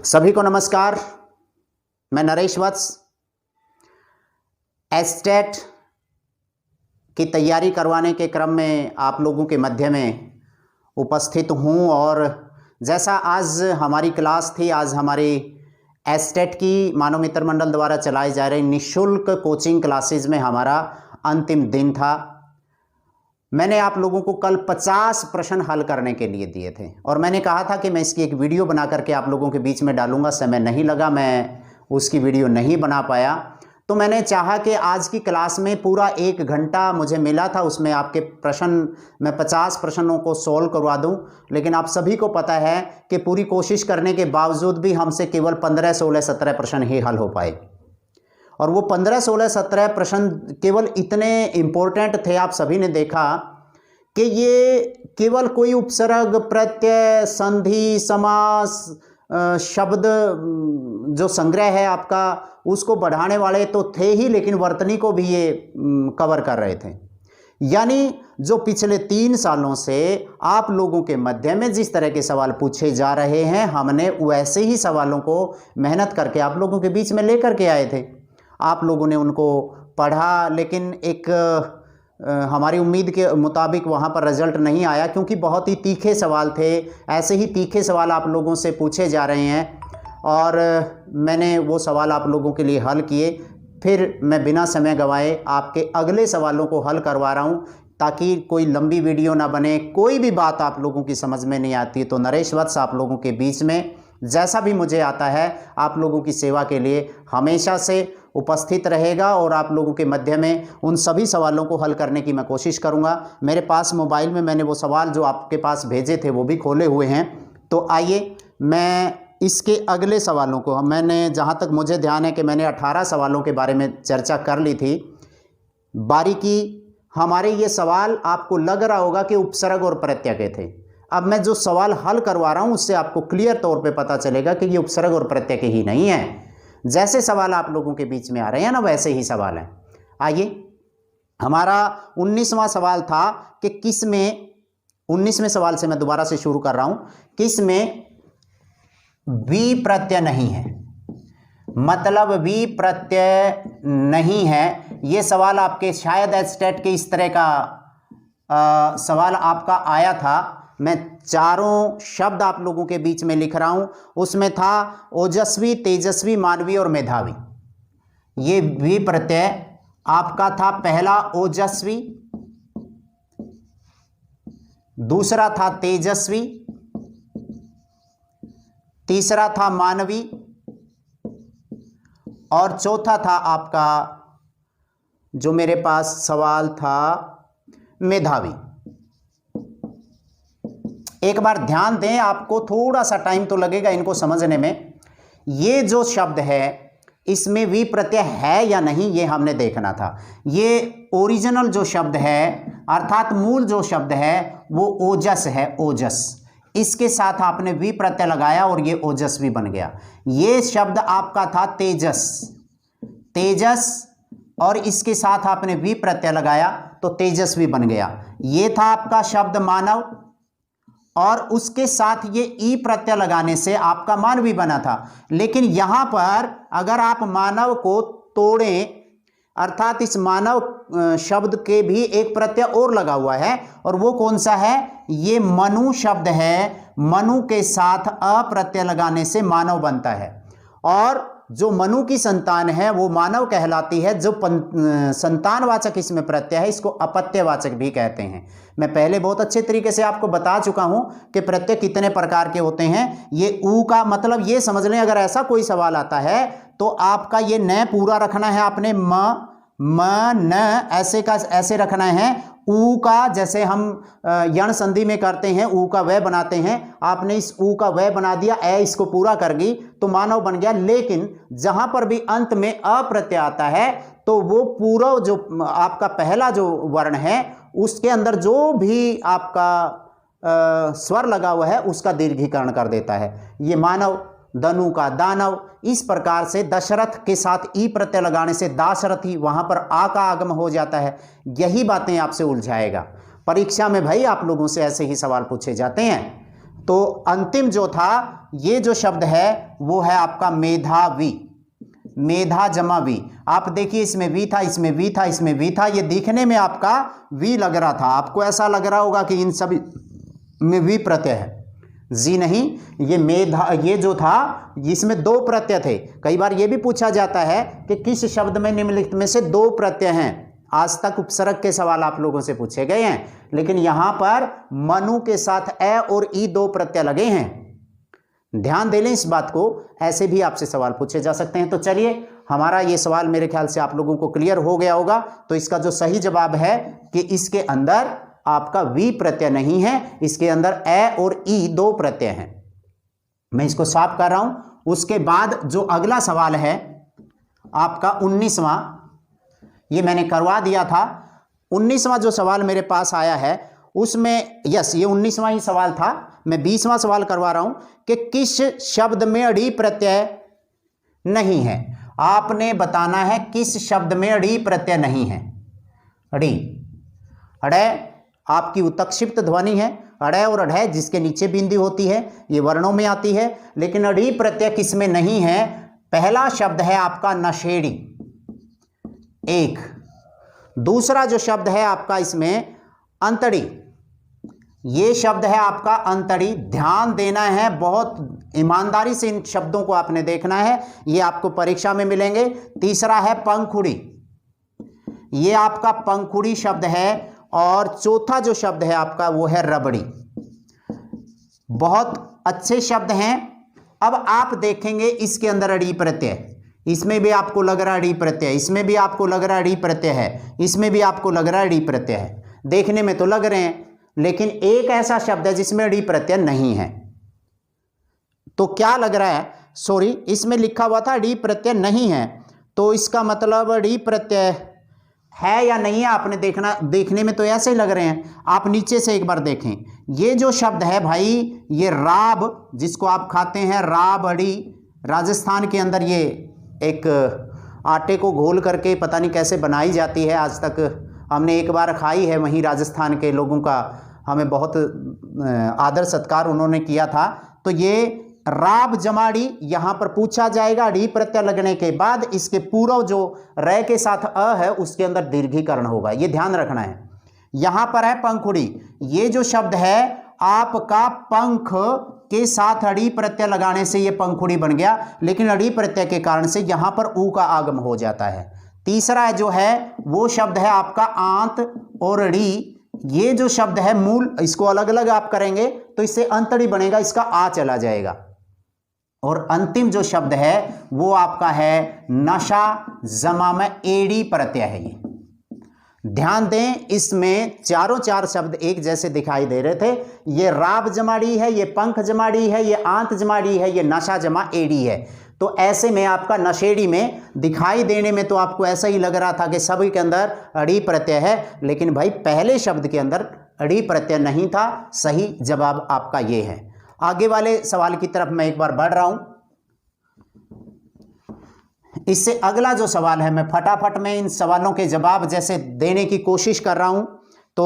सभी को नमस्कार। मैं नरेश वत्स एस्टेट की तैयारी करवाने के क्रम में आप लोगों के मध्य में उपस्थित हूं और जैसा आज हमारी क्लास थी, आज हमारी एस्टेट की मानव मित्र मंडल द्वारा चलाई जा रही निःशुल्क कोचिंग क्लासेस में हमारा अंतिम दिन था। मैंने आप लोगों को कल 50 प्रश्न हल करने के लिए दिए थे और मैंने कहा था कि मैं इसकी एक वीडियो बना करके आप लोगों के बीच में डालूंगा। समय नहीं लगा, मैं उसकी वीडियो नहीं बना पाया, तो मैंने चाहा कि आज की क्लास में पूरा 1 घंटा मुझे मिला था, उसमें आपके प्रश्न मैं 50 प्रश्नों को सॉल्व करवा दूं। लेकिन आप सभी को पता है कि पूरी कोशिश करने के बावजूद भी हमसे केवल 15, 16, 17 प्रश्न ही हल हो पाए और वो 15, 16, 17 प्रश्न केवल इतने इम्पोर्टेंट थे। आप सभी ने देखा कि ये केवल कोई उपसर्ग, प्रत्यय, संधि, समास, शब्द जो संग्रह है आपका, उसको बढ़ाने वाले तो थे ही, लेकिन वर्तनी को भी ये कवर कर रहे थे। यानी जो पिछले 3 सालों से आप लोगों के मध्य में जिस तरह के सवाल पूछे जा रहे हैं, हमने वैसे ही सवालों को मेहनत करके आप लोगों के बीच में लेकर के आए थे। आप लोगों ने उनको पढ़ा, लेकिन एक हमारी उम्मीद के मुताबिक वहाँ पर रिजल्ट नहीं आया, क्योंकि बहुत ही तीखे सवाल थे। ऐसे ही तीखे सवाल आप लोगों से पूछे जा रहे हैं और मैंने वो सवाल आप लोगों के लिए हल किए। फिर मैं बिना समय गंवाए आपके अगले सवालों को हल करवा रहा हूँ, ताकि कोई लंबी वीडियो ना बने। कोई भी बात आप लोगों की समझ में नहीं आती तो नरेश वत्स आप लोगों के बीच में जैसा भी मुझे आता है आप लोगों की सेवा के लिए हमेशा से उपस्थित रहेगा और आप लोगों के मध्य में उन सभी सवालों को हल करने की मैं कोशिश करूंगा। मेरे पास मोबाइल में मैंने वो सवाल जो आपके पास भेजे थे वो भी खोले हुए हैं। तो आइए मैं इसके अगले सवालों को, मैंने जहाँ तक मुझे ध्यान है कि मैंने 18 सवालों के बारे में चर्चा कर ली थी बारीकी। हमारे ये सवाल आपको लग रहा होगा कि उपसर्ग और प्रत्यय के थे। अब मैं जो सवाल हल करवा रहा हूँ उससे आपको क्लियर तौर पे पता चलेगा कि ये उपसर्ग और प्रत्यय के ही नहीं है। जैसे सवाल आप लोगों के बीच में आ रहे हैं ना, वैसे ही सवाल है। आइए, हमारा 19वां सवाल था कि किस में, 19वें सवाल से मैं दोबारा से शुरू कर रहा हूं, किस में वी प्रत्यय नहीं है, मतलब वी प्रत्यय नहीं है। ये सवाल आपके शायद एस्टेट के इस तरह का सवाल आपका आया था। मैं चारों शब्द आप लोगों के बीच में लिख रहा हूं। उसमें था ओजस्वी, तेजस्वी, मानवी और मेधावी। ये वी प्रत्यय आपका था। पहला ओजस्वी, दूसरा था तेजस्वी, तीसरा था मानवी और चौथा था आपका जो मेरे पास सवाल था मेधावी। एक बार ध्यान दें, आपको थोड़ा सा टाइम तो लगेगा इनको समझने में। ये जो शब्द है इसमें वी प्रत्यय है या नहीं ये हमने देखना था। ये ओरिजिनल जो शब्द है अर्थात मूल जो शब्द है वो ओजस है, ओजस। इसके साथ आपने वी प्रत्यय लगाया और ये ओजस्वी बन गया। ये शब्द आपका था तेजस, तेजस, और इसके साथ आपने वी प्रत्यय लगाया तो तेजस्वी बन गया। ये था आपका शब्द मानव और उसके साथ ये ई प्रत्यय लगाने से आपका मानवी बना था। लेकिन यहां पर अगर आप मानव को तोड़ें, अर्थात इस मानव शब्द के भी एक प्रत्यय और लगा हुआ है, और वो कौन सा है? ये मनु शब्द है। मनु के साथ अ प्रत्यय लगाने से मानव बनता है और जो मनु की संतान है वो मानव कहलाती है। जो संतानवाचक इसमें प्रत्यय है इसको अपत्यवाचक भी कहते हैं। मैं पहले बहुत अच्छे तरीके से आपको बता चुका हूं कि प्रत्यय कितने प्रकार के होते हैं। ये ऊ का मतलब ये समझ लें, अगर ऐसा कोई सवाल आता है तो आपका ये न पूरा रखना है आपने, म न ऐसे का ऐसे रखना है। ऊ का जैसे हम यण संधि में करते हैं, ऊ का वह बनाते हैं, आपने इस ऊ का वह बना दिया, ए इसको पूरा कर गई तो मानव बन गया। लेकिन जहां पर भी अंत में अ प्रत्यय आता है तो वो पूरा जो आपका पहला जो वर्ण है उसके अंदर जो भी आपका स्वर लगा हुआ है उसका दीर्घीकरण कर देता है। ये मानव, दनु का दानव। इस प्रकार से दशरथ के साथ ई प्रत्यय लगाने से दाशरथी, वहां पर आ का आगम हो जाता है। यही बातें आपसे उलझाएगा परीक्षा में भाई, आप लोगों से ऐसे ही सवाल पूछे जाते हैं। तो अंतिम जो था, ये जो शब्द है वो है आपका मेधावी, मेधा जमा वी। आप देखिए इसमें वी था, इसमें वी था, इसमें वी था, ये दिखने में आपका वी लग रहा था, आपको ऐसा लग रहा होगा कि इन सभी में वी प्रत्यय है, जी नहीं, ये मेधा, ये जो था इसमें दो प्रत्यय थे। कई बार ये भी पूछा जाता है कि किस शब्द में निम्नलिखित में से दो प्रत्यय हैं। आज तक उपसर्ग के सवाल आप लोगों से पूछे गए हैं, लेकिन यहां पर मनु के साथ ए और ई दो प्रत्यय लगे हैं। ध्यान दे लें इस बात को, ऐसे भी आपसे सवाल पूछे जा सकते हैं। तो चलिए, हमारा ये सवाल मेरे ख्याल से आप लोगों को क्लियर हो गया होगा। तो इसका जो सही जवाब है कि इसके अंदर आपका वी प्रत्यय नहीं है, इसके अंदर ए और ई दो प्रत्यय हैं। मैं इसको साफ कर रहा हूं। उसके बाद जो अगला सवाल है आपका 19वां, ये मैंने करवा दिया था। 19वां जो सवाल मेरे पास आया है उसमें, यस, ये 19वां ही सवाल था। मैं 20वां सवाल करवा रहा हूं कि किस शब्द में अड़ी प्रत्यय नहीं है। आपने बताना है किस शब्द में अड़ी प्रत्यय नहीं है। अड़ी, अड़े आपकी उत्क्षिप्त ध्वनि है, अड़े और अढ़े जिसके नीचे बिंदी होती है, ये वर्णों में आती है, लेकिन अड़ी प्रत्यय किसमें नहीं है? पहला शब्द है आपका नशेड़ी, एक। दूसरा जो शब्द है आपका इसमें अंतड़ी, ये शब्द है आपका अंतड़ी। ध्यान देना है, बहुत ईमानदारी से इन शब्दों को आपने देखना है, ये आपको परीक्षा में मिलेंगे। तीसरा है पंखुड़ी, ये आपका पंखुड़ी शब्द है। और चौथा जो शब्द है आपका वो है रबड़ी। बहुत अच्छे शब्द हैं। अब आप देखेंगे इसके अंदर अड़ी प्रत्यय, इसमें भी आपको लग रहा है अड़ी प्रत्यय, इसमें भी आपको लग रहा है अड़ी प्रत्यय है, इसमें भी आपको लग रहा है अड़ी प्रत्यय है। देखने में तो लग रहे हैं, लेकिन एक ऐसा शब्द है जिसमें अड़ी प्रत्यय नहीं है। तो क्या लग रहा है? सॉरी, इसमें लिखा हुआ था अड़ी प्रत्यय नहीं है, तो इसका मतलब अड़ी प्रत्यय है या नहीं है आपने देखना। देखने में तो ऐसे ही लग रहे हैं। आप नीचे से एक बार देखें, ये जो शब्द है भाई, ये राब, जिसको आप खाते हैं, राब अड़ी, राजस्थान के अंदर ये एक आटे को घोल करके पता नहीं कैसे बनाई जाती है। आज तक हमने एक बार खाई है, वहीं राजस्थान के लोगों का हमें बहुत आदर सत्कार उन्होंने किया था। तो ये राब जमाड़ी यहाँ पर पूछा जाएगा। अड़ी प्रत्यय लगने के बाद इसके पूर्व जो रै के साथ अ है उसके अंदर दीर्घीकरण होगा, ये ध्यान रखना है। यहाँ पर है पंखुड़ी, ये जो शब्द है आपका पंख के साथ अड़ी प्रत्यय लगाने से ये पंखुड़ी बन गया, लेकिन अड़ी प्रत्यय के कारण से यहाँ पर ऊ का आगम हो जाता है। तीसरा जो है वो शब्द है आपका आंत और अड़ी, ये जो शब्द है मूल, इसको अलग अलग आप करेंगे तो इससे अंतड़ी बनेगा, इसका आ चला जाएगा। और अंतिम जो शब्द है वो आपका है नशा, जमा में एड़ी प्रत्यय है। ये ध्यान दें, इसमें चारों चार शब्द एक जैसे दिखाई दे रहे थे। ये राब जमाड़ी है, ये पंख जमाड़ी है, ये आंत जमाड़ी है, ये नशा जमा एड़ी है। तो ऐसे में आपका नशेड़ी में दिखाई देने में तो आपको ऐसा ही लग रहा था कि सभी के अंदर अड़ी प्रत्यय है, लेकिन भाई पहले शब्द के अंदर अड़ी प्रत्यय नहीं था। सही जवाब आपका ये है। आगे वाले सवाल की तरफ मैं एक बार बढ़ रहा हूं। इससे अगला जो सवाल है, मैं फटाफट में इन सवालों के जवाब जैसे देने की कोशिश कर रहा हूं। तो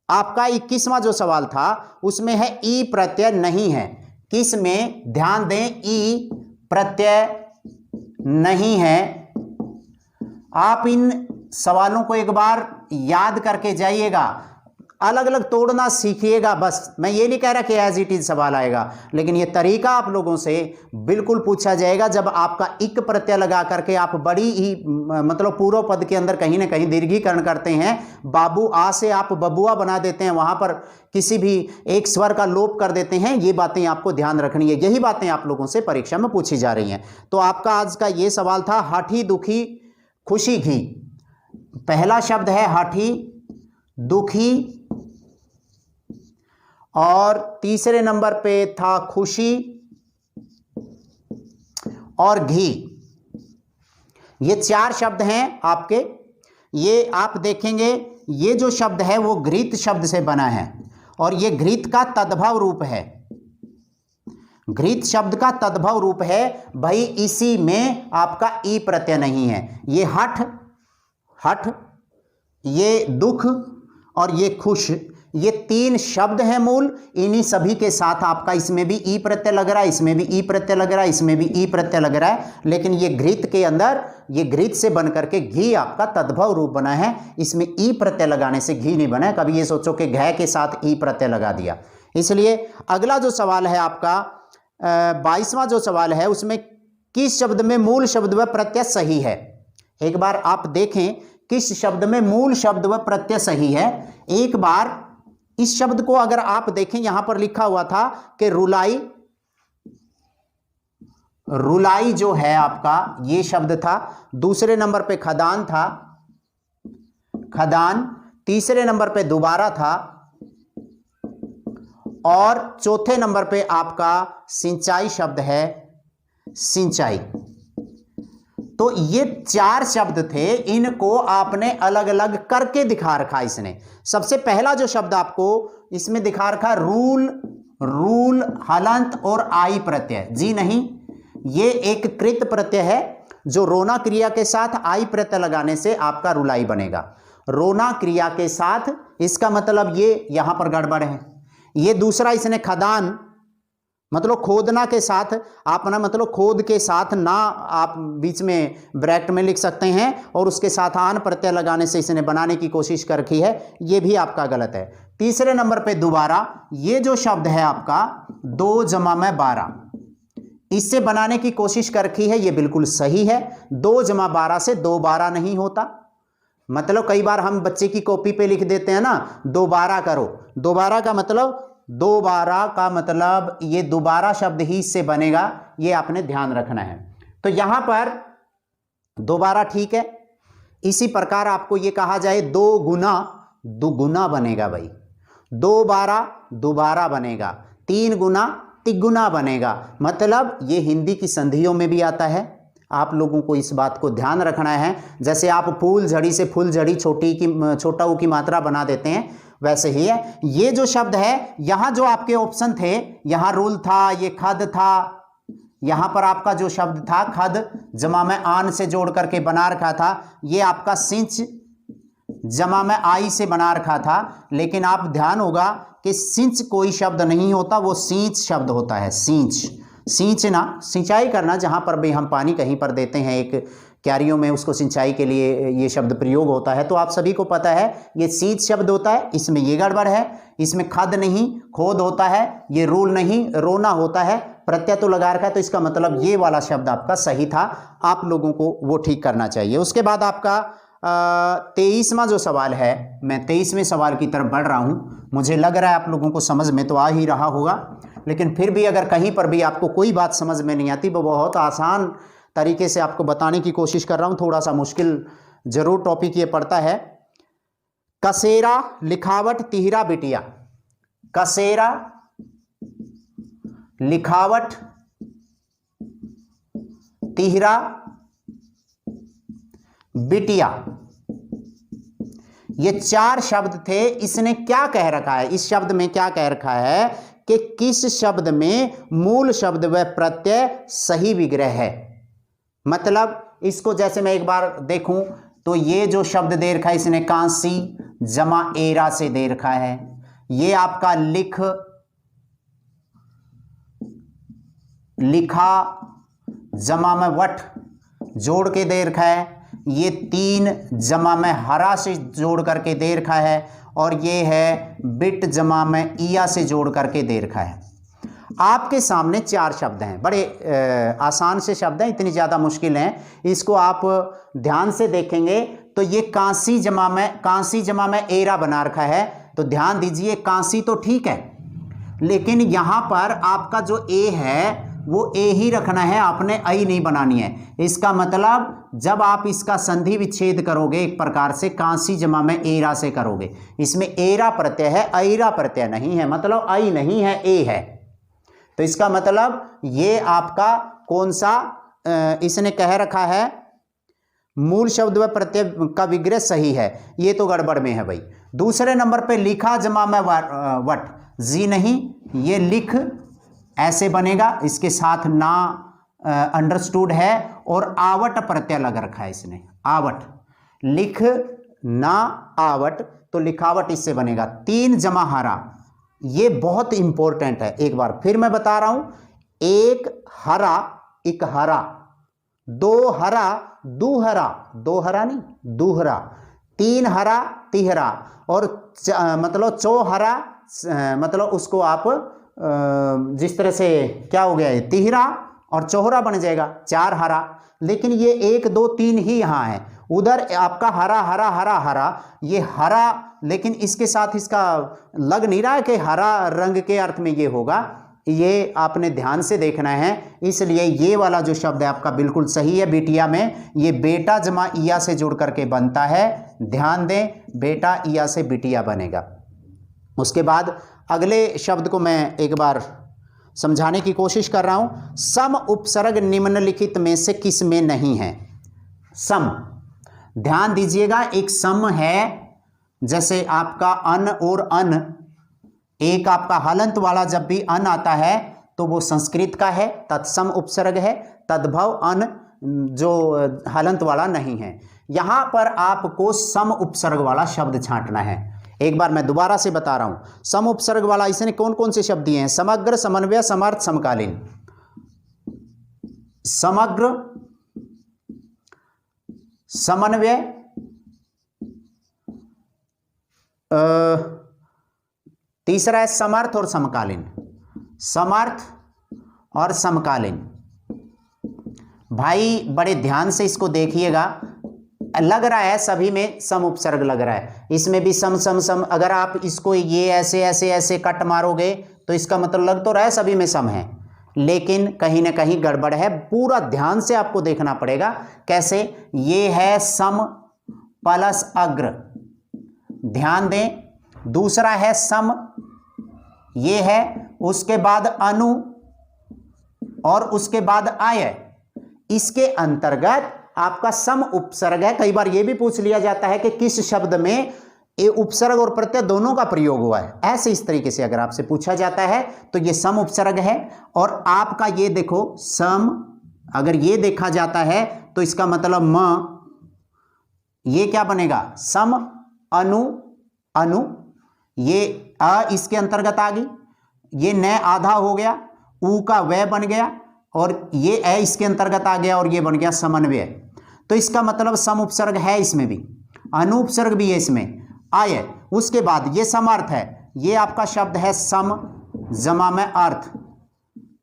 आपका 21वां जो सवाल था उसमें है ई प्रत्यय नहीं है। किस में? ध्यान दें, ई प्रत्यय नहीं है। आप इन सवालों को एक बार याद करके जाइएगा, अलग अलग तोड़ना सीखिएगा। बस मैं ये नहीं कह रहा कि एज इट इज सवाल आएगा, लेकिन ये तरीका आप लोगों से बिल्कुल पूछा जाएगा जब आपका इक प्रत्यय लगा करके आप बड़ी ही मतलब पूर्व पद के अंदर कहीं ना कहीं दीर्घीकरण करते हैं। बाबू आ से आप बबुआ बना देते हैं, वहां पर किसी भी एक स्वर का लोप कर देते हैं। ये बातें आपको ध्यान रखनी है, यही बातें आप लोगों से परीक्षा में पूछी जा रही हैं। तो आपका आज का ये सवाल था हाथी दुखी खुशी घी। पहला शब्द है हाथी, दुखी, और तीसरे नंबर पे था खुशी और घी। ये चार शब्द हैं आपके। ये आप देखेंगे, ये जो शब्द है वो घृत शब्द से बना है और ये घृत का तद्भव रूप है। घृत शब्द का तद्भव रूप है भाई, इसी में आपका ई प्रत्यय नहीं है। ये हठ, ये दुख और ये खुश, ये 3 शब्द हैं मूल, इन्हीं सभी के साथ आपका इसमें भी ई प्रत्यय लग रहा है, इसमें भी ई प्रत्यय लग रहा है, इसमें भी ई प्रत्यय लग रहा है, लेकिन ये घृत के अंदर ये घृत से बनकर के घी आपका तद्भव रूप बना है, इसमें ई प्रत्यय लगाने से घी नहीं बना है। कभी ये सोचो कि घ के साथ ई प्रत्यय लगा दिया। इसलिए अगला जो सवाल है आपका 22वां जो सवाल है, उसमें किस शब्द में मूल शब्द व प्रत्यय सही है। एक बार आप देखें किस शब्द में मूल शब्द व प्रत्यय सही है। एक बार इस शब्द को अगर आप देखें, यहां पर लिखा हुआ था कि रुलाई, रुलाई जो है आपका ये शब्द था। दूसरे नंबर पे खदान था, खदान। तीसरे नंबर पे दोबारा था और चौथे नंबर पे आपका सिंचाई शब्द है, सिंचाई। तो ये 4 शब्द थे, इनको आपने अलग अलग करके दिखा रखा इसने। सबसे पहला जो शब्द आपको इसमें दिखा रखा रूल, रूल हलंत और आई प्रत्यय। जी नहीं, ये एक कृत प्रत्यय है जो रोना क्रिया के साथ आई प्रत्यय लगाने से आपका रुलाई बनेगा। रोना क्रिया के साथ, इसका मतलब ये यहां पर गड़बड़ है। ये दूसरा इसने खदान, मतलब खोदना के साथ, आप ना मतलब खोद के साथ ना आप बीच में ब्रैकेट में लिख सकते हैं और उसके साथ आन प्रत्यय लगाने से इसने बनाने की कोशिश कर रखी है, ये भी आपका गलत है। तीसरे नंबर पे दोबारा, ये जो शब्द है आपका 2 जमा में 12, इससे बनाने की कोशिश कर रखी है, ये बिल्कुल सही है। 2 जमा 12 से 2 12 नहीं होता। मतलब कई बार हम बच्चे की कॉपी पे लिख देते हैं ना, दोबारा करो। दोबारा का मतलब, दोबारा का मतलब ये दोबारा शब्द ही इससे बनेगा, ये आपने ध्यान रखना है। तो यहां पर दोबारा ठीक है। इसी प्रकार आपको ये कहा जाए 2 गुना, दुगुना बनेगा भाई। 2 12 दोबारा बनेगा। 3 गुना तिगुना बनेगा। मतलब ये हिंदी की संधियों में भी आता है, आप लोगों को इस बात को ध्यान रखना है। जैसे आप फूल झड़ी से फुल झड़ी छोटा ऊ की मात्रा बना देते हैं, वैसे ही है। ये जो शब्द है, यहां जो आपके ऑप्शन थे, यहां रूल था, ये खद था, यहां पर आपका जो शब्द था खद जमा में आन से जोड़ करके बना रखा था, ये आपका सिंच जमा में आई से बना रखा था। लेकिन आप ध्यान होगा कि सिंच कोई शब्द नहीं होता, वो सींच शब्द होता है। सींच, सींचना, सिंचाई करना। जहां पर भी हम पानी कहीं पर देते हैं एक क्यारियों में, उसको सिंचाई के लिए ये शब्द प्रयोग होता है। तो आप सभी को पता है ये सींच शब्द होता है, इसमें ये गड़बड़ है। इसमें खद नहीं खोद होता है, ये रूल नहीं रोना होता है। प्रत्यय तो लगा रखा है, तो इसका मतलब ये वाला शब्द आपका सही था। आप लोगों को वो ठीक करना चाहिए। उसके बाद आपका 23वां जो सवाल है, मैं 23वें सवाल की तरफ बढ़ रहा हूं। मुझे लग रहा है आप लोगों को समझ में तो आ ही रहा होगा, लेकिन फिर भी अगर कहीं पर भी आपको कोई बात समझ में नहीं आती, वो बहुत आसान तरीके से आपको बताने की कोशिश कर रहा हूं। थोड़ा सा मुश्किल जरूर टॉपिक ये पड़ता है। कसेरा, लिखावट, तिहरा, बिटिया। कसेरा, लिखावट, तिहरा, बिटिया, ये 4 शब्द थे। इसने क्या कह रखा है, इस शब्द में क्या कह रखा है कि किस शब्द में मूल शब्द व प्रत्यय सही विग्रह है। मतलब इसको जैसे मैं एक बार देखूं तो ये जो शब्द दे रखा है इसने कांसी जमा एरा से दे रखा है। ये आपका लिख, लिखा जमा में वट जोड़ के दे रखा है। ये 3 जमा में हरा से जोड़ करके दे रखा है। और ये है बिट जमा में इया से जोड़ करके दे रखा है। आपके सामने 4 शब्द हैं, बड़े आसान से शब्द हैं, इतनी ज़्यादा मुश्किल हैं। इसको आप ध्यान से देखेंगे तो ये कांसी जमा में एरा बना रखा है। तो ध्यान दीजिए, कांसी तो ठीक है, लेकिन यहाँ पर आपका जो ए है वो ए ही रखना है, आपने आई नहीं बनानी है। इसका मतलब जब आप इसका संधि विच्छेद करोगे एक प्रकार से, कांसी जमा में एरा से करोगे, इसमें एरा प्रत्यय है, ऐरा प्रत्यय नहीं है, मतलब आई नहीं है, ए है। तो इसका मतलब ये आपका कौन सा इसने कह रखा है, मूल शब्द व प्रत्यय का विग्रह सही है, ये तो गड़बड़ में है भाई। दूसरे नंबर पे लिखा जमा में वट, जी नहीं, ये लिख ऐसे बनेगा, इसके साथ ना अंडरस्टूड है और आवट प्रत्यय लगा रखा है इसने, आवट। लिख ना आवट, तो लिखावट इससे बनेगा 3 जमा हरा। ये बहुत इंपॉर्टेंट है, एक बार फिर मैं बता रहा हूं, एक हरा एक हरा, दो हरा दूहरा, दो हरा नहीं दूहरा, 3 हरा तिहरा, और मतलब चौहरा, मतलब उसको आप जिस तरह से क्या हो गया है तिहरा और चौहरा बन जाएगा, 4 हरा। लेकिन ये 1 2 3 ही यहाँ है, उधर आपका हरा हरा हरा हरा, ये हरा, लेकिन इसके साथ इसका लग नहीं रहा है कि हरा रंग के अर्थ में ये होगा, ये आपने ध्यान से देखना है। इसलिए ये वाला जो शब्द है आपका बिल्कुल सही है, बिटिया में ये बेटा जमा इया से जुड़ करके बनता है, ध्यान दें, बेटा इया से बिटिया बनेगा। उसके बाद अगले शब्द को मैं एक बार समझाने की कोशिश कर रहा हूं। सम उपसर्ग निम्नलिखित में से किस में नहीं है? सम, ध्यान दीजिएगा, एक सम है, जैसे आपका अन और अन, एक आपका हलंत वाला जब भी अन आता है तो वो संस्कृत का है, तत्सम उपसर्ग है, तद्भव अन जो हलंत वाला नहीं है। यहां पर आपको सम उपसर्ग वाला शब्द छांटना है। एक बार मैं दोबारा से बता रहा हूं, सम उपसर्ग वाला इसने कौन कौन से शब्द दिए हैं? समग्र, समन्वय, समर्थ, समकालीन। समग्र, समन्वय, तीसरा है समर्थ और समकालीन, समर्थ और समकालीन। भाई बड़े ध्यान से इसको देखिएगा, लग रहा है सभी में सम उपसर्ग लग रहा है, इसमें भी सम सम सम, अगर आप इसको ये ऐसे ऐसे ऐसे कट मारोगे तो इसका मतलब लग तो रहा है सभी में सम है, लेकिन कहीं ना कहीं गड़बड़ है। पूरा ध्यान से आपको देखना पड़ेगा। कैसे? ये है सम प्लस अग्र, ध्यान दें। दूसरा है सम, ये है, उसके बाद अनु और उसके बाद आय, इसके अंतर्गत आपका सम उपसर्ग है। कई बार यह भी पूछ लिया जाता है कि किस शब्द में ये उपसर्ग और प्रत्यय दोनों का प्रयोग हुआ है। ऐसे इस तरीके से अगर आपसे पूछा जाता है तो ये सम उपसर्ग है। और आपका ये देखो सम, अगर ये देखा जाता है तो इसका मतलब म, ये क्या बनेगा? सम अनु, अनु, ये अ इसके अंतर्गत आ गई, ये न आधा हो गया, ऊ का वह बन गया, और ये ए इसके अंतर्गत आ गया और ये बन गया समन्वय। तो इसका मतलब सम उपसर्ग है इसमें भी, अनु उपसर्ग भी है इसमें, आय। उसके बाद ये समर्थ है, ये आपका शब्द है सम जमा में अर्थ,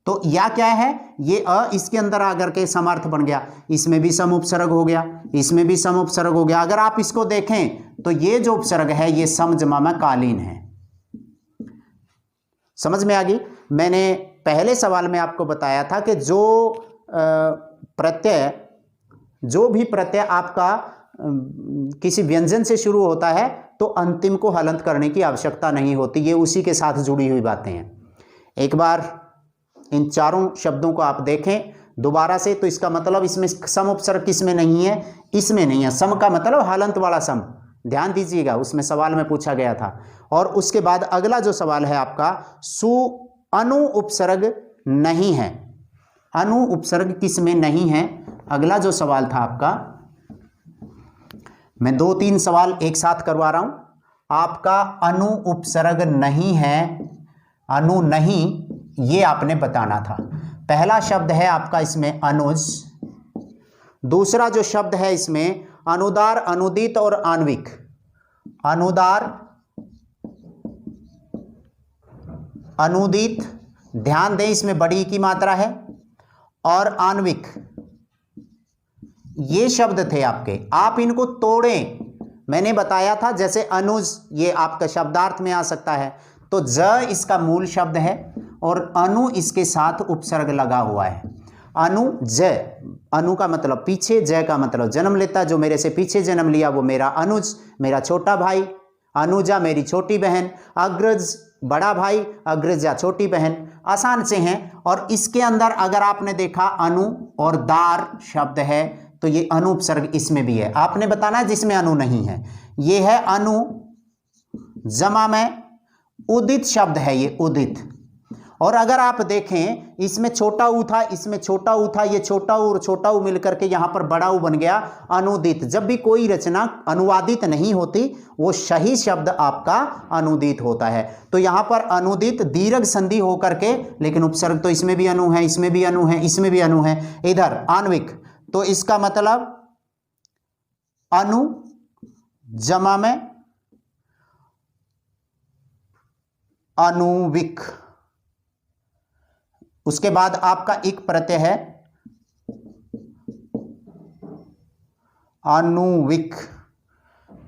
तो या क्या है, ये अ इसके अंदर आकर के समर्थ बन गया, इसमें भी सम उपसर्ग हो गया, इसमें भी सम उपसर्ग हो गया। अगर आप इसको देखें तो ये जो उपसर्ग है ये सम जमा में कालीन है। समझ में आ गई? मैंने पहले सवाल में आपको बताया था कि जो प्रत्यय, जो भी प्रत्यय आपका किसी व्यंजन से शुरू होता है तो अंतिम को हलंत करने की आवश्यकता नहीं होती, ये उसी के साथ जुड़ी हुई बातें हैं। एक बार इन चारों शब्दों को आप देखें दोबारा से, तो इसका मतलब इसमें सम उपसर्ग किसमें नहीं है? इसमें नहीं है। सम का मतलब हलंत वाला सम, ध्यान दीजिएगा, उसमें सवाल में पूछा गया था। और उसके बाद अगला जो सवाल है आपका, सु अनु उपसर्ग नहीं है, अनु उपसर्ग किसमें नहीं है? अगला जो सवाल था आपका, मैं 2-3 सवाल एक साथ करवा रहा हूं। आपका अनु उपसर्ग नहीं है, अनु नहीं, ये आपने बताना था। पहला शब्द है आपका इसमें अनुज, दूसरा जो शब्द है इसमें अनुदार, अनुदित और आणविक। अनुदार, अनुदित, ध्यान दें इसमें बड़ी की मात्रा है, और आणविक, ये शब्द थे आपके। आप इनको तोड़ें, मैंने बताया था जैसे अनुज ये आपका शब्दार्थ में आ सकता है, तो ज इसका मूल शब्द है और अनु इसके साथ उपसर्ग लगा हुआ है। अनु ज, अनु का मतलब पीछे, जय का मतलब जन्म लेता, जो मेरे से पीछे जन्म लिया वो मेरा अनुज, मेरा छोटा भाई, अनुजा मेरी छोटी बहन, अग्रज बड़ा भाई, अग्रजा छोटी बहन, आसान से हैं। और इसके अंदर अगर आपने देखा अनु और दार शब्द है तो ये अनु उपसर्ग इसमें भी है। आपने बताना है जिसमें अनु नहीं है। ये है अनु जमा में उदित शब्द है, ये उदित, और अगर आप देखें इसमें छोटा ऊ था, इसमें छोटा ऊ था, ये छोटा ऊ और छोटा ऊ मिलकर के यहां पर बड़ा ऊ बन गया अनुदित। जब भी कोई रचना अनुवादित नहीं होती वो सही शब्द आपका अनुदित होता है। तो यहां पर अनुदित दीर्घ संधि होकर के, लेकिन उपसर्ग तो इसमें भी अनु है, इसमें भी अनु है, इसमें भी अनु है, इधर आणविक, तो इसका मतलब अनु जमा में अनुविक। उसके बाद आपका इक प्रत्यय है अनुविक,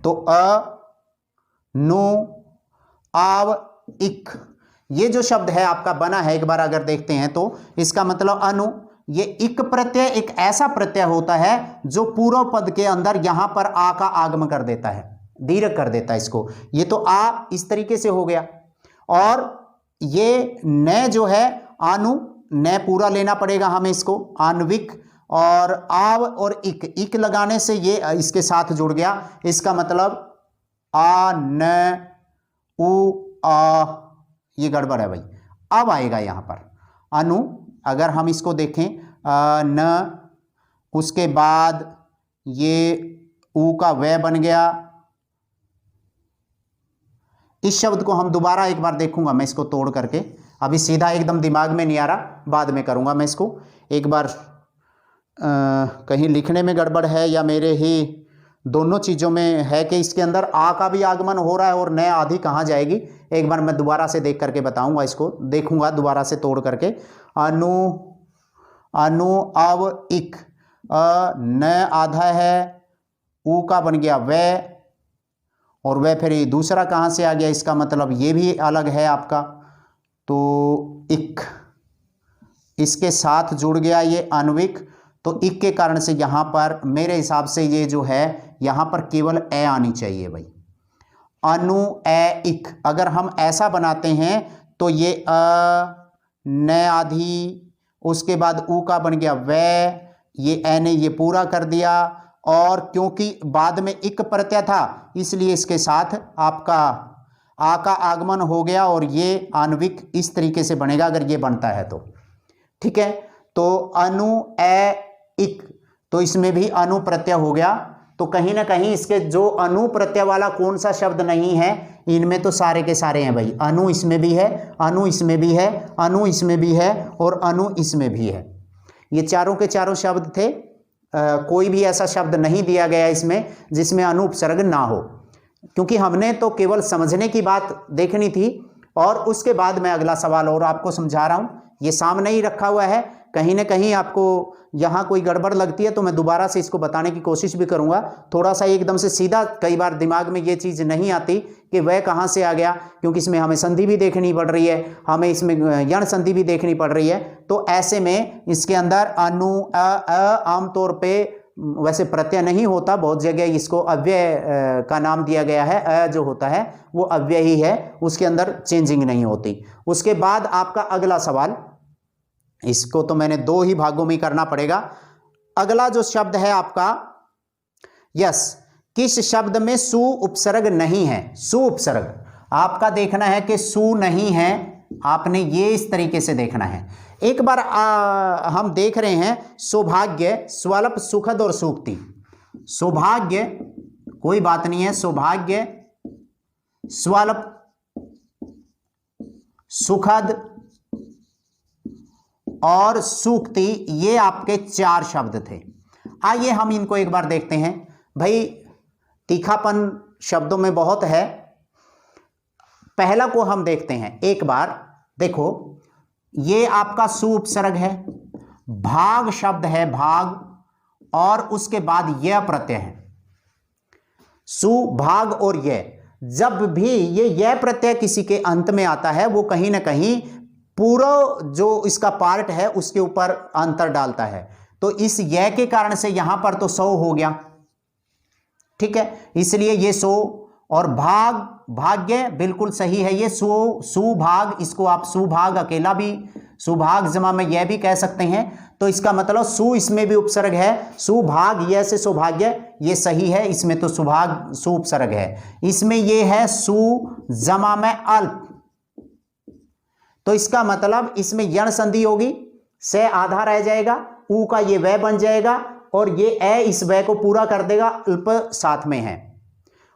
तो नु आव इक, ये जो शब्द है आपका बना है, एक बार अगर देखते हैं तो इसका मतलब अनु, ये इक प्रत्यय एक ऐसा प्रत्यय होता है जो पूर्व पद के अंदर यहां पर आ का आगमन कर देता है, दीर्घ कर देता है इसको। ये तो आ इस तरीके से हो गया, और ये न जो है आनु, न पूरा लेना पड़ेगा हमें इसको, आणविक, और आव और इक लगाने से ये इसके साथ जुड़ गया। इसका मतलब आ न उ आ, ये गड़बड़ है भाई, अब आएगा यहां पर अनु। अगर हम इसको देखें न, उसके बाद ये ऊ का वह बन गया। इस शब्द को हम दोबारा एक बार देखूंगा मैं इसको तोड़ करके, अभी सीधा एकदम दिमाग में नहीं आ रहा, बाद में करूंगा मैं इसको एक बार। कहीं लिखने में गड़बड़ है या मेरे ही दोनों चीज़ों में है कि इसके अंदर आ का भी आगमन हो रहा है और न आधी कहाँ जाएगी, एक बार मैं दोबारा से देख करके बताऊंगा, इसको देखूंगा दोबारा से तोड़ करके। अनु अनु अव इक, न आधा है, ऊ का बन गया वह, और वह फिर ये दूसरा कहाँ से आ गया, इसका मतलब ये भी अलग है आपका, तो इक इसके साथ जुड़ गया ये आणविक। तो इक के कारण से यहाँ पर मेरे हिसाब से ये जो है यहाँ पर केवल ए आनी चाहिए भाई, अनु ए इक। अगर हम ऐसा बनाते हैं तो ये न आधी, उसके बाद ऊ का बन गया वह, ये ए ने ये पूरा कर दिया, और क्योंकि बाद में इक प्रत्यय था इसलिए इसके साथ आपका आ का आगमन हो गया, और ये आणविक इस तरीके से बनेगा अगर ये बनता है तो, ठीक है। तो अनु ए इक, तो इसमें भी अनु प्रत्यय हो गया। तो कहीं ना कहीं इसके जो अनु प्रत्यय वाला कौन सा शब्द नहीं है, इनमें तो सारे के सारे हैं भाई। अनु इसमें भी है, अनु इसमें भी है, अनु इसमें भी है, और अनु इसमें भी है। ये चारों के चारों शब्द थे, कोई भी ऐसा शब्द नहीं दिया गया इसमें जिसमें अनु उपसर्ग ना हो, क्योंकि हमने तो केवल समझने की बात देखनी थी। और उसके बाद मैं अगला सवाल और आपको समझा रहा हूं, ये सामने ही रखा हुआ है, कहीं ना कहीं आपको यहाँ कोई गड़बड़ लगती है तो मैं दोबारा से इसको बताने की कोशिश भी करूँगा। थोड़ा सा एकदम से सीधा कई बार दिमाग में ये चीज़ नहीं आती कि वह कहाँ से आ गया, क्योंकि इसमें हमें संधि भी देखनी पड़ रही है, हमें इसमें यण संधि भी देखनी पड़ रही है। तो ऐसे में इसके अंदर अनु आमतौर पे वैसे प्रत्यय नहीं होता, बहुत जगह इसको अव्यय का नाम दिया गया है, अ जो होता है वो अव्यय ही है, उसके अंदर चेंजिंग नहीं होती। उसके बाद आपका अगला सवाल, इसको तो मैंने दो ही भागों में करना पड़ेगा। अगला जो शब्द है आपका, यस, किस शब्द में सु उपसर्ग नहीं है? सु उपसर्ग आपका देखना है कि सु नहीं है, आपने ये इस तरीके से देखना है। एक बार हम देख रहे हैं सौभाग्य, स्वल्प, सुखद और सूक्ति। सौभाग्य कोई बात नहीं है, सौभाग्य, स्वल्प, सुखद और सूक्ति, ये आपके चार शब्द थे। आइए हम इनको एक बार देखते हैं। भाई तीखापन शब्दों में बहुत है। पहला को हम देखते हैं एक बार, देखो ये आपका सु उपसर्ग है, भाग शब्द है, भाग, और उसके बाद यह प्रत्यय है, सु भाग और यह। जब भी ये यह प्रत्यय किसी के अंत में आता है वो कहीं ना कहीं पूरा जो इसका पार्ट है उसके ऊपर अंतर डालता है। तो इस यह के कारण से यहां पर तो सौ हो गया, ठीक है, इसलिए ये सो। और भाग, भाग्य बिल्कुल सही है, ये सु, सुभाग, इसको आप सुभाग अकेला भी, सुभाग जमा में यह भी कह सकते हैं। तो इसका मतलब सु इसमें भी उपसर्ग है, सुभाग यह से सौभाग्य, ये सही है, इसमें तो सुभाग सु उपसर्ग है। इसमें ये है सु जमा में अल्प, तो इसका मतलब इसमें यण संधि होगी, से आधा रह जाएगा, ऊ का ये वह बन जाएगा और ये ए इस वह को पूरा कर देगा, अल्प साथ में है।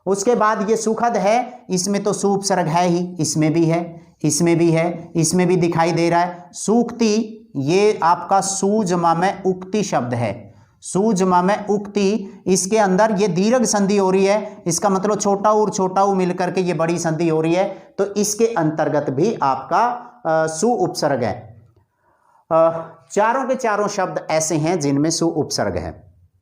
उसके बाद ये सुखद है, इसमें तो सु उपसर्ग है ही, इसमें भी है, इसमें भी है, इसमें भी दिखाई दे रहा है। सूक्ति ये आपका सु जमा में उक्ति शब्द है, सु जमा में उक्ति, इसके अंदर ये दीर्घ संधि हो रही है, इसका मतलब छोटा ऊ और छोटा ऊ मिलकर के ये बड़ी संधि हो रही है, तो इसके अंतर्गत भी आपका सु उपसर्ग है। चारों के चारों शब्द ऐसे हैं जिनमें सु उपसर्ग है,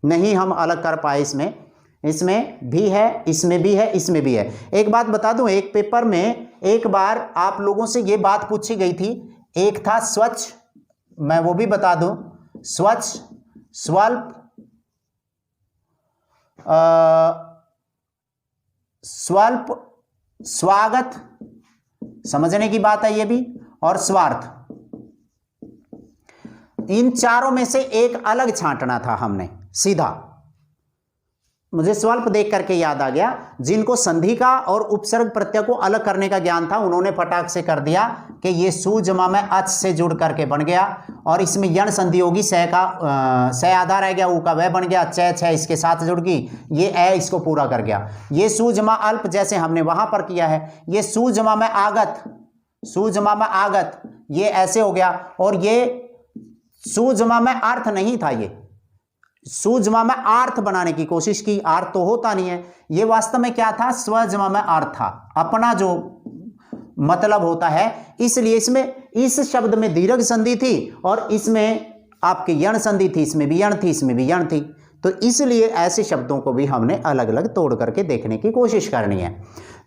नहीं हम अलग कर पाए। इसमें भी है, इसमें भी है, इसमें भी है। एक बात बता दूं, एक पेपर में एक बार आप लोगों से ये बात पूछी गई थी, एक था स्वच्छ, मैं वो भी बता दूं, स्वच्छ, स्वल्प, स्वल्प, स्वागत, समझने की बात है ये भी, और स्वार्थ। इन चारों में से एक अलग छांटना था हमने सीधा। मुझे स्वल्प देख करके याद आ गया, जिनको संधि का और उपसर्ग प्रत्यय को अलग करने का ज्ञान था उन्होंने फटाक से कर दिया कि ये सु जमा में अच से जुड़ करके बन गया, और इसमें यण संधि होगी, से का से आधा रह गया, ऊ का वह बन गया, च छ इसके साथ जुड़ गई, ये ए इसको पूरा कर गया। ये सु जमा अल्प जैसे हमने वहां पर किया है, ये सु जमा में आगत, सु जमा में आगत ये ऐसे हो गया, और ये सु जमा में अर्थ नहीं था, ये सु जमा में आर्थ बनाने की कोशिश की, आर्थ तो होता नहीं है, ये वास्तव में क्या था, स्व जमा में अर्थ था, अपना जो मतलब होता है। इसलिए इसमें इस शब्द में दीर्घ संधि थी और इसमें आपकी यण संधि थी, इसमें भी यण थी, इसमें भी यण थी, तो इसलिए ऐसे शब्दों को भी हमने अलग अलग तोड़ करके देखने की कोशिश करनी है।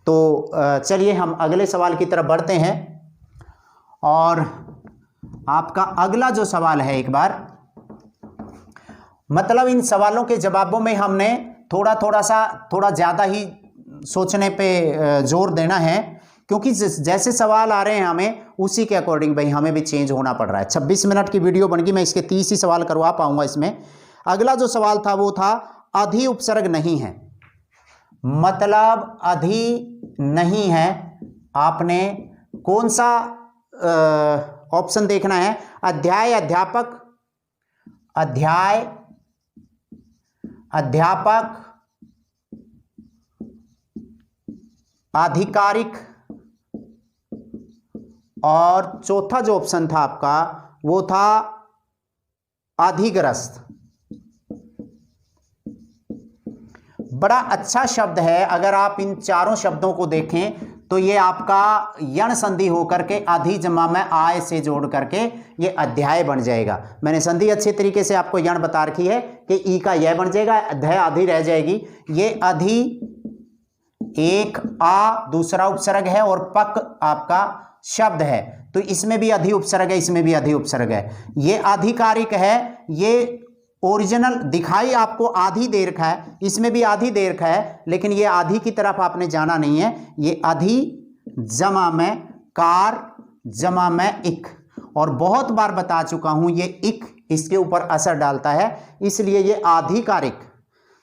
तो चलिए हम अगले सवाल की तरफ बढ़ते हैं, और आपका अगला जो सवाल है, एक बार मतलब इन सवालों के जवाबों में हमने थोड़ा ज़्यादा ही सोचने पे जोर देना है, क्योंकि जैसे सवाल आ रहे हैं हमें उसी के अकॉर्डिंग भाई हमें भी चेंज होना पड़ रहा है। 26 मिनट की वीडियो बन गई, मैं इसके 30 ही सवाल करवा पाऊंगा इसमें। अगला जो सवाल था वो था अधि उपसर्ग नहीं है, मतलब अधि नहीं है, आपने कौन सा ऑप्शन देखना है, अध्याय, अध्यापक, अध्याय, अध्यापक, आधिकारिक, और चौथा जो ऑप्शन था आपका वो था अधिग्रस्त। बड़ा अच्छा शब्द है, अगर आप इन चारों शब्दों को देखें तो ये आपका यण संधि होकर के अधि जमा में आय से जोड़ करके ये अध्याय बन जाएगा। मैंने संधि अच्छे तरीके से आपको यण बता रखी है कि ई का यह बन जाएगा, अध्याय आधी रह जाएगी। ये अधि एक आ दूसरा उपसर्ग है और पक आपका शब्द है, तो इसमें भी अधि उपसर्ग है, इसमें भी अधि उपसर्ग है। ये आधिकारिक है, ये ओरिजिनल दिखाई आपको आधी दे रखा है, इसमें भी आधी दे रखा है, लेकिन ये आधी की तरफ आपने जाना नहीं है। ये अधि जमा में कार जमा में इक, और बहुत बार बता चुका हूं ये इक इसके ऊपर असर डालता है, इसलिए ये आधिकारिक,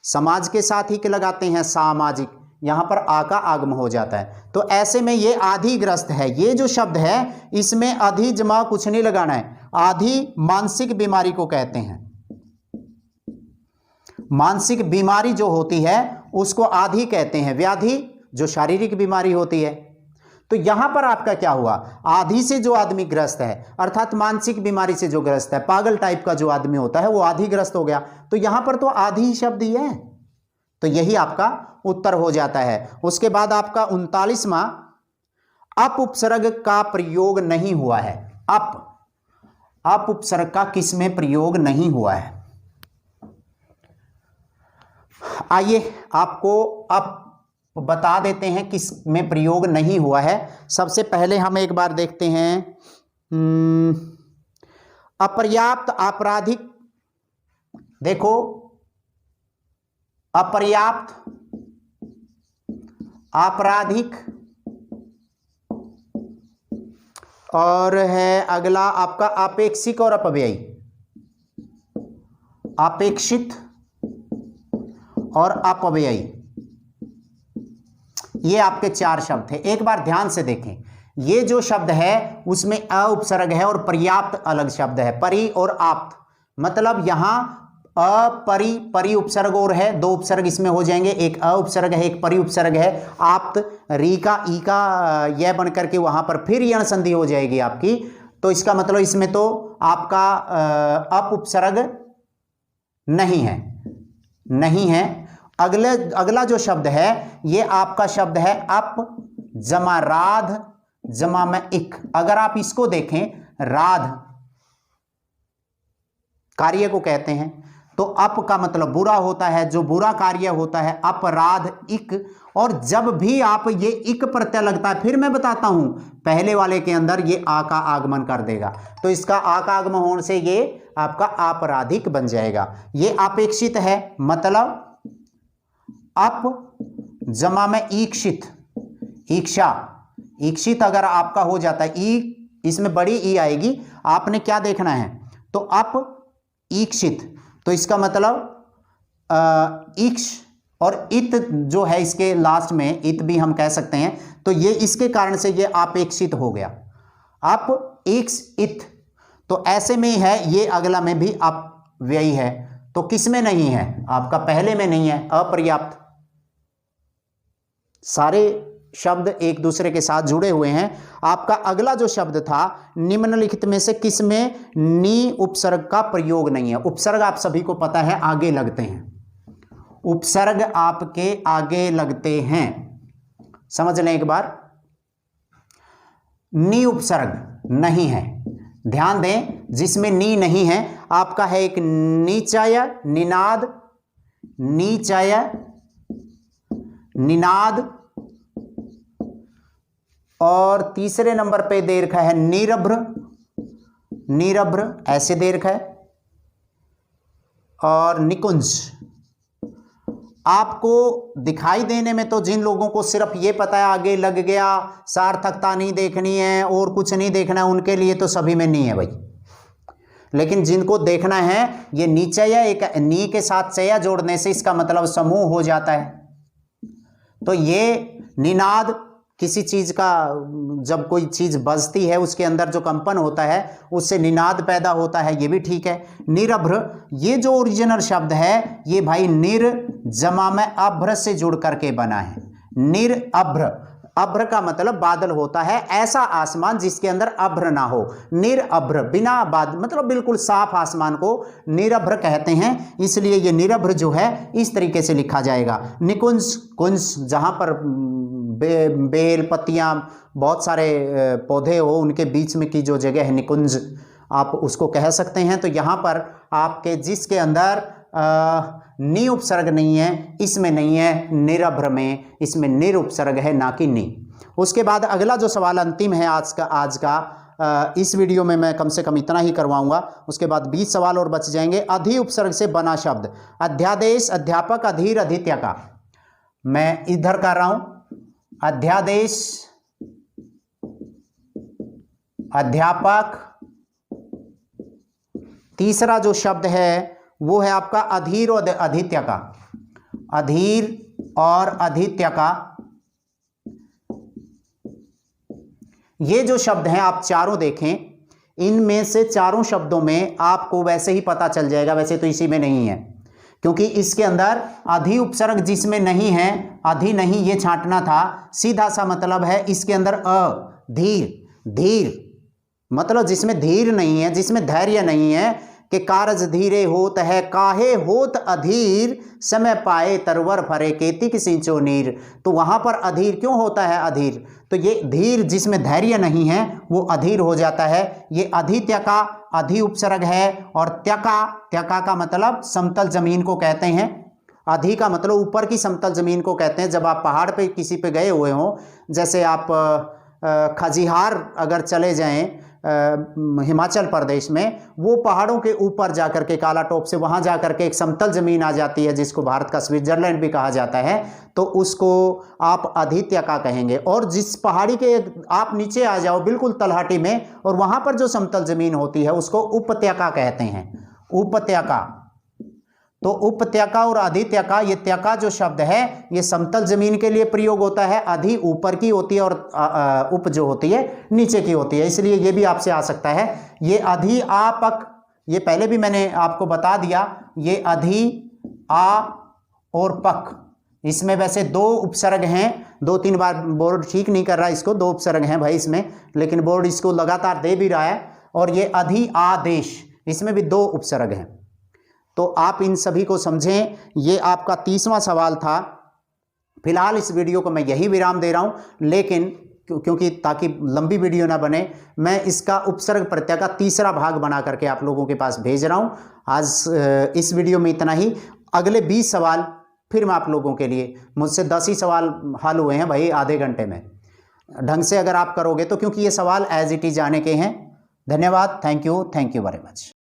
समाज के साथ ही के लगाते हैं सामाजिक, यहां पर आ का आगम हो जाता है, तो ऐसे में ये आधिग्रस्त है। ये जो शब्द है इसमें अधि जमा कुछ नहीं लगाना है। आधि मानसिक बीमारी को कहते हैं, मानसिक बीमारी जो होती है उसको आधि कहते हैं, व्याधि जो शारीरिक बीमारी होती है। तो यहां पर आपका क्या हुआ, आधि से जो आदमी ग्रस्त है, अर्थात मानसिक बीमारी से जो ग्रस्त है, पागल टाइप का जो आदमी होता है वो आधिग्रस्त हो गया, तो यहां पर तो आधि शब्द ही है, तो यही आपका उत्तर हो जाता है। उसके बाद आपका 39वां, अप उपसर्ग का प्रयोग नहीं हुआ है। अप उपसर्ग का किस में प्रयोग नहीं हुआ है, आइए आपको अब बता देते हैं किस में प्रयोग नहीं हुआ है। सबसे पहले हम एक बार देखते हैं अपर्याप्त आपराधिक, देखो अपर्याप्त आपराधिक, और है अगला आपका अपेक्षिक और अपव्ययी, अपेक्षित और अपव्ययी, ये आपके चार शब्द थे। एक बार ध्यान से देखें, ये जो शब्द है उसमें अ उपसर्ग है और पर्याप्त अलग शब्द है, परि और आप्त। मतलब यहां अपरि, परि उपसर्ग और है, दो उपसर्ग इसमें हो जाएंगे, एक अ उपसर्ग है एक परि उपसर्ग है। आप्त री का ई का यह बनकर के वहां पर फिर यण संधि हो जाएगी आपकी। तो इसका मतलब इसमें तो आपका अप उपसर्ग नहीं है, नहीं है। अगला जो शब्द है ये आपका शब्द है अप जमा राध जमा में इक। अगर आप इसको देखें, राध कार्य को कहते हैं, तो अप का मतलब बुरा होता है, जो बुरा कार्य होता है अपराध इक। और जब भी आप ये इक प्रत्यय लगता है, फिर मैं बताता हूं, पहले वाले के अंदर ये आ का आगमन कर देगा, तो इसका आ का आगमन होने से ये आपका आपराधिक बन जाएगा। ये अपेक्षित है, मतलब अप जमा में ईक्षित, ईक्षा, ईक्षित अगर आपका हो जाता है, ई इसमें बड़ी ई आएगी, आपने क्या देखना है, तो अप ईक्षित, तो इसका मतलब ईक्ष और इत जो है इसके लास्ट में इत भी हम कह सकते हैं, तो ये इसके कारण से ये अपेक्षित हो गया, अप ईक्ष इत। तो ऐसे में है, ये अगला में भी अपव्ययी है, तो किस में नहीं है, आपका पहले में नहीं है, अपर्याप्त। सारे शब्द एक दूसरे के साथ जुड़े हुए हैं। आपका अगला जो शब्द था निम्नलिखित में से किस में नी उपसर्ग का प्रयोग नहीं है। उपसर्ग आप सभी को पता है आगे लगते हैं, उपसर्ग आपके आगे लगते हैं, समझ लें एक बार। नी उपसर्ग नहीं है, ध्यान दें, जिसमें नी नहीं है आपका है एक नीचाय निनाद, नीचाय निनाद, और तीसरे नंबर पे दे रखा है निरभ्र, निरभ्र ऐसे दे रखा है, और निकुंज। आपको दिखाई देने में तो जिन लोगों को सिर्फ ये पता है आगे लग गया, सार्थकता नहीं देखनी है और कुछ नहीं देखना है, उनके लिए तो सभी में नहीं है भाई। लेकिन जिनको देखना है, ये नीचे या एक नी के साथ चया जोड़ने से इसका मतलब समूह हो जाता है। तो ये निनाद किसी चीज का, जब कोई चीज बजती है उसके अंदर जो कंपन होता है उससे निनाद पैदा होता है, ये भी ठीक है। निरभ्र, ये जो ओरिजिनल शब्द है ये भाई निर जमा में अभ्र से जुड़ करके बना है, निरअभ्र। अभ्र का मतलब बादल होता है, ऐसा आसमान जिसके अंदर अभ्र ना हो, निरअभ्र, बिना बादल, मतलब बिल्कुल साफ आसमान को निरभ्र कहते हैं, इसलिए ये निरभ्र जो है इस तरीके से लिखा जाएगा। निकुंज, कुंज जहां पर बेल पत्तियां बहुत सारे पौधे हो उनके बीच में की जो जगह है निकुंज, आप उसको कह सकते हैं। तो यहां पर आपके जिसके अंदर नी उपसर्ग नहीं है, इसमें नहीं है, निरभ्र में इसमें निर उपसर्ग है, ना कि नी। उसके बाद अगला जो सवाल अंतिम है आज का इस वीडियो में मैं कम से कम इतना ही करवाऊंगा, उसके बाद 20 सवाल और बच जाएंगे। अधि उपसर्ग से बना शब्द, अध्यादेश, अध्यापक, अधीर, अधित्य का। मैं इधर कर रहा हूं, अध्यादेश, अध्यापक, तीसरा जो शब्द है वो है आपका अधीर और अधित्य का, अधीर और अधित्य का। ये जो शब्द हैं आप चारों देखें, इनमें से चारों शब्दों में आपको वैसे ही पता चल जाएगा, वैसे तो इसी में नहीं है, क्योंकि इसके अंदर अधि उपसर्ग जिसमें नहीं है, अधि नहीं, ये छांटना था, सीधा सा मतलब है इसके अंदर अधीर, धीर मतलब जिसमें धीर नहीं है, जिसमें धैर्य नहीं है, कि कारज धीरे होत है, काहे होत अधीर, समय पाए तरवर फरे, केतिक सिंचो नीर। तो वहां पर अधीर क्यों होता है, अधीर, तो ये धीर जिसमें धैर्य नहीं है वो अधीर हो जाता है। ये अधित्य का अधि उपसर्ग है, और त्यका, त्यका का मतलब समतल जमीन को कहते हैं, अधि का मतलब ऊपर की समतल जमीन को कहते हैं। जब आप पहाड़ पे किसी पे गए हुए हो, जैसे आप खजिहार अगर चले जाएं हिमाचल प्रदेश में, वो पहाड़ों के ऊपर जाकर के काला टॉप से वहां जाकर के एक समतल जमीन आ जाती है जिसको भारत का स्विट्जरलैंड भी कहा जाता है, तो उसको आप अधित्य का कहेंगे। और जिस पहाड़ी के आप नीचे आ जाओ बिल्कुल तलहटी में, और वहां पर जो समतल जमीन होती है उसको उपत्यका कहते हैं, उपत्यका। तो उपत्यका और अधित्यका, ये त्यका जो शब्द है ये समतल जमीन के लिए प्रयोग होता है, अधि ऊपर की होती है और उप जो होती है नीचे की होती है, इसलिए ये भी आपसे आ सकता है। ये अधि आपक, ये पहले भी मैंने आपको बता दिया, ये अधि आ और पक, इसमें वैसे दो उपसर्ग हैं, 2-3 बार बोर्ड ठीक नहीं कर रहा इसको, 2 उपसर्ग हैं भाई इसमें, लेकिन बोर्ड इसको लगातार दे भी रहा है। और ये अधि आदेश, इसमें भी 2 उपसर्ग हैं। तो आप इन सभी को समझें। ये आपका 30वां सवाल था। फिलहाल इस वीडियो को मैं यही विराम दे रहा हूं, लेकिन क्योंकि ताकि लंबी वीडियो ना बने, मैं इसका उपसर्ग प्रत्यय का तीसरा भाग बना करके आप लोगों के पास भेज रहा हूं। आज इस वीडियो में इतना ही। अगले 20 सवाल फिर मैं आप लोगों के लिए, मुझसे 10 ही सवाल हल हुए हैं भाई आधे घंटे में, ढंग से अगर आप करोगे तो, क्योंकि ये सवाल एज इट इज आने के हैं। धन्यवाद, थैंक यू वेरी मच।